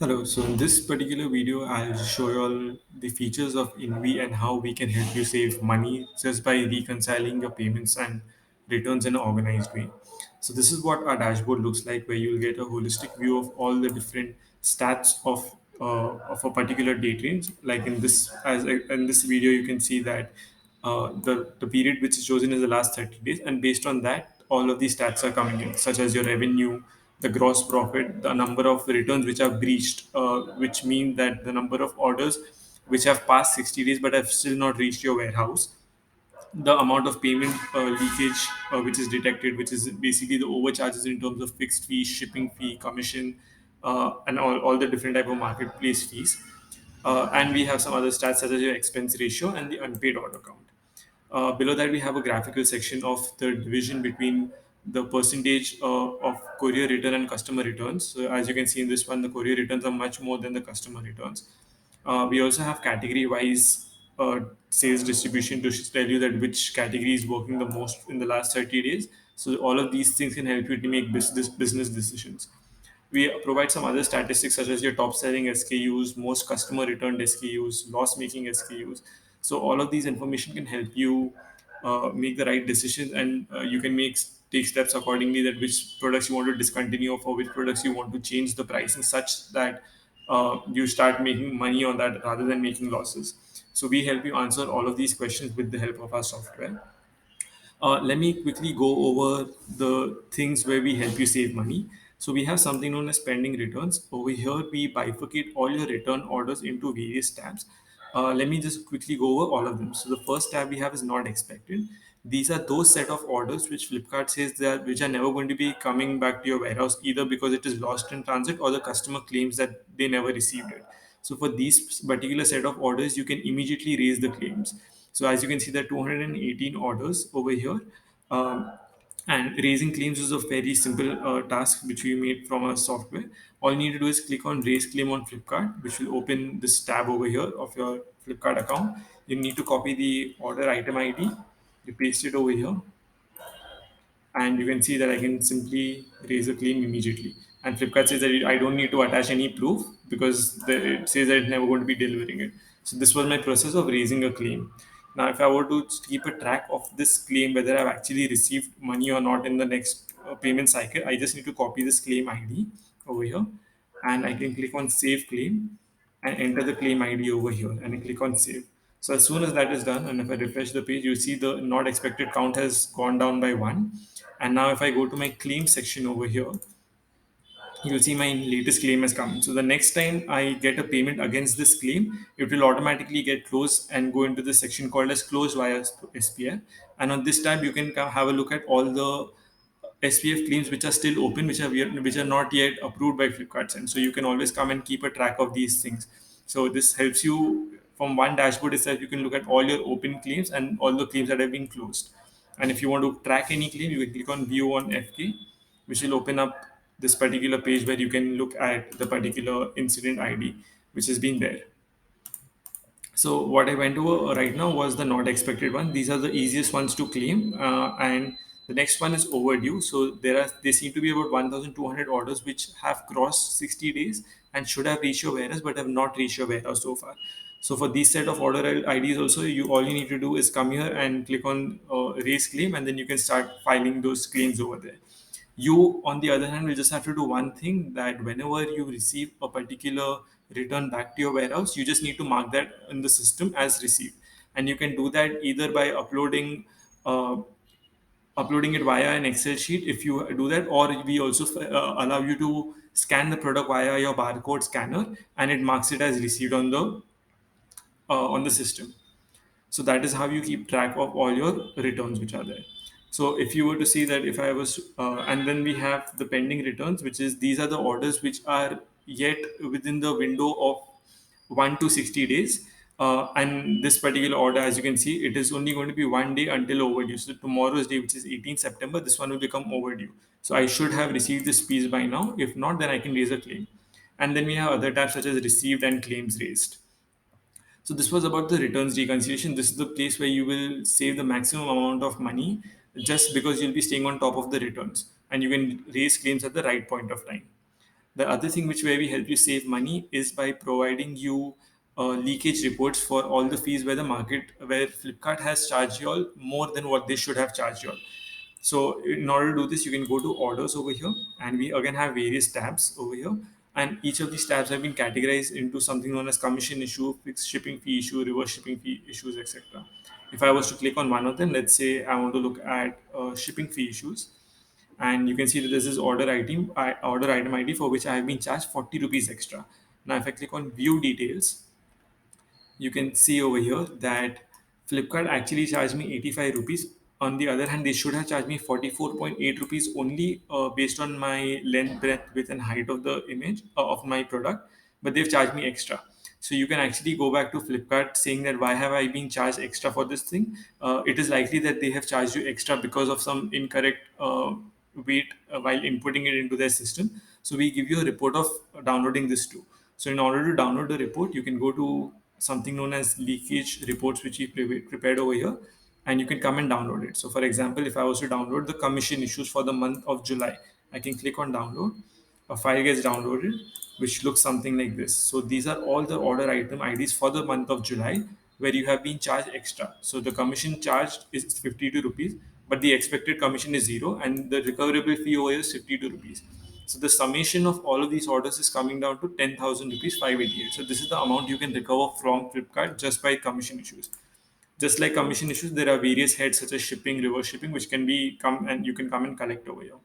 Hello, so in this particular video, I'll show you all the features of Invi and how we can help you save money just by reconciling your payments and returns in an organized way. So this is what our dashboard looks like, where you'll get a holistic view of all the different stats of a particular date range. Like in this video, you can see that the period which is chosen is the last 30 days, and based on that, all of these stats are coming in, such as your revenue, the gross profit, the number of returns which are breached, which mean that the number of orders which have passed 60 days but have still not reached your warehouse, the amount of payment leakage which is detected, which is basically the overcharges in terms of fixed fee, shipping fee, commission, and all the different type of marketplace fees. And we have some other stats such as your expense ratio and the unpaid order count. Below that, we have a graphical section of the division between the percentage of courier return and customer returns. So as you can see in this one, the courier returns are much more than the customer returns. We also have category-wise sales distribution to tell you that which category is working the most in the last 30 days. So all of these things can help you to make business decisions. We provide some other statistics such as your top selling SKUs, most customer returned SKUs, loss making SKUs. So all of these information can help you make the right decision, and you can take steps accordingly that which products you want to discontinue or for which products you want to change the pricing such that you start making money on that rather than making losses. So we help you answer all of these questions with the help of our software. Let me quickly go over the things where we help you save money. So we have something known as pending returns. Over here, we bifurcate all your return orders into various tabs. Let me just quickly go over all of them. So the first tab we have is not expected. These are those set of orders which Flipkart says that which are never going to be coming back to your warehouse either because it is lost in transit or the customer claims that they never received it. So for these particular set of orders, you can immediately raise the claims. So as you can see, there are 218 orders over here. Um, and raising claims is a very simple task which we made from our software. All you need to do is click on raise claim on Flipkart, which will open this tab over here of your Flipkart account. You need to copy the order item ID, you paste it over here, and you can see that I can simply raise a claim immediately. And Flipkart says that I don't need to attach any proof because it says that it's never going to be delivering it. So this was my process of raising a claim. Now, if I were to keep a track of this claim, whether I've actually received money or not in the next payment cycle, I just need to copy this claim ID over here, and I can click on save claim and enter the claim ID over here and I click on save. So as soon as that is done, and if I refresh the page, you see the not expected count has gone down by one. And now if I go to my claim section over here, you'll see my latest claim has come. So the next time I get a payment against this claim, it will automatically get closed and go into the section called as closed via SPF. And on this tab, you can have a look at all the SPF claims which are still open, which are not yet approved by Flipkart. And so you can always come and keep a track of these things. So this helps you from one dashboard itself. You can look at all your open claims and all the claims that have been closed. And if you want to track any claim, you can click on View on FK, which will open up this particular page where you can look at the particular incident ID which has been there. So what I went over right now was the not expected one. These are the easiest ones to claim, and the next one is overdue. So there seem to be about 1,200 orders which have crossed 60 days and should have reached your warehouse but have not reached your warehouse so far. So for these set of order IDs also, you all you need to do is come here and click on raise claim, and then you can start filing those claims over there. You, on the other hand, will just have to do one thing, that whenever you receive a particular return back to your warehouse, you just need to mark that in the system as received. And you can do that either by uh, uploading it via an Excel sheet if you do that, or we also allow you to scan the product via your barcode scanner, and it marks it as received on the system. So that is how you keep track of all your returns which are there. So if you were to see that if I was and then we have the pending returns, which is these are the orders which are yet within the window of 1 to 60 days. And this particular order, as you can see, it is only going to be one day until overdue. So tomorrow's day, which is 18th September, this one will become overdue. So I should have received this piece by now. If not, then I can raise a claim. And then we have other tabs such as received and claims raised. So this was about the returns reconciliation. This is the place where you will save the maximum amount of money just because you'll be staying on top of the returns, and you can raise claims at the right point of time. The other thing which where we help you save money is by providing you leakage reports for all the fees where the market where Flipkart has charged you all more than what they should have charged you all. So in order to do this, you can go to orders over here, and we again have various tabs over here. And each of these tabs have been categorized into something known as commission issue, fixed shipping fee issue, reverse shipping fee issues, etc. If I was to click on one of them, let's say I want to look at shipping fee issues, and you can see that this is order item ID for which I have been charged 40 rupees extra. Now, if I click on view details, you can see over here that Flipkart actually charged me 85 rupees. On the other hand, they should have charged me 44.8 rupees only based on my length, breadth, width, and height of the image of my product, but they've charged me extra. So you can actually go back to Flipkart saying that why have I been charged extra for this thing? It is likely that they have charged you extra because of some incorrect weight while inputting it into their system. So we give you a report of downloading this too. So in order to download the report, you can go to something known as leakage reports, which we prepared over here, and you can come and download it. So for example, if I was to download the commission issues for the month of July, I can click on download. A file gets downloaded, which looks something like this. So these are all the order item IDs for the month of July where you have been charged extra. So the commission charged is 52 rupees, but the expected commission is zero, and the recoverable fee over here is 52 rupees. So the summation of all of these orders is coming down to 10,000 rupees 588. So this is the amount you can recover from Flipkart just by commission issues. Just like commission issues, there are various heads such as shipping, reverse shipping, which can be come and you can come and collect over here.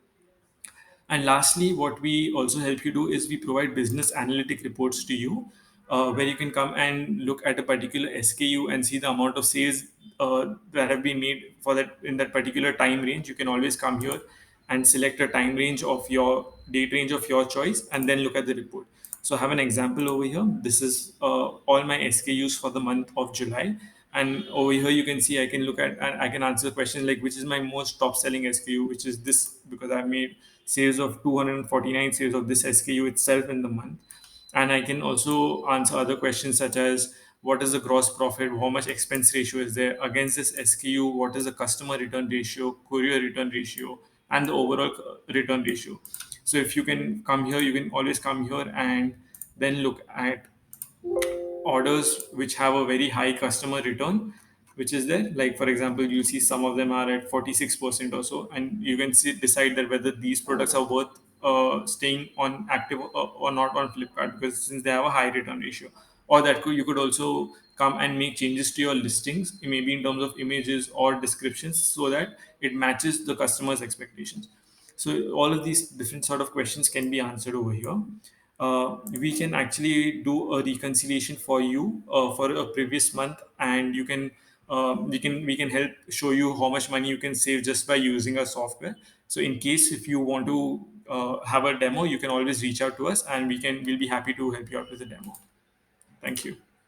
And lastly, what we also help you do is we provide business analytic reports to you, where you can come and look at a particular SKU and see the amount of sales that have been made for that in that particular time range. You can always come here and select a time range of your date range of your choice, and then look at the report. So I have an example over here. This is all my SKUs for the month of July. And over here, you can see I can look at and I can answer questions like which is my most top selling SKU, which is this because I've made sales of 249 sales of this SKU itself in the month. And I can also answer other questions such as what is the gross profit, how much expense ratio is there against this SKU, what is the customer return ratio, courier return ratio, and the overall return ratio. So if you can come here, you can always come here and then look at orders which have a very high customer return, which is there. Like for example, you see some of them are at 46% or so, and you can see decide that whether these products are worth staying on active or not on Flipkart, because since they have a high return ratio. Or you could also come and make changes to your listings, maybe in terms of images or descriptions, so that it matches the customer's expectations. So all of these different sort of questions can be answered over here. We can actually do a reconciliation for you for a previous month, and you can we can help show you how much money you can save just by using our software. So in case if you want to have a demo, you can always reach out to us, and we'll be happy to help you out with the demo. Thank you.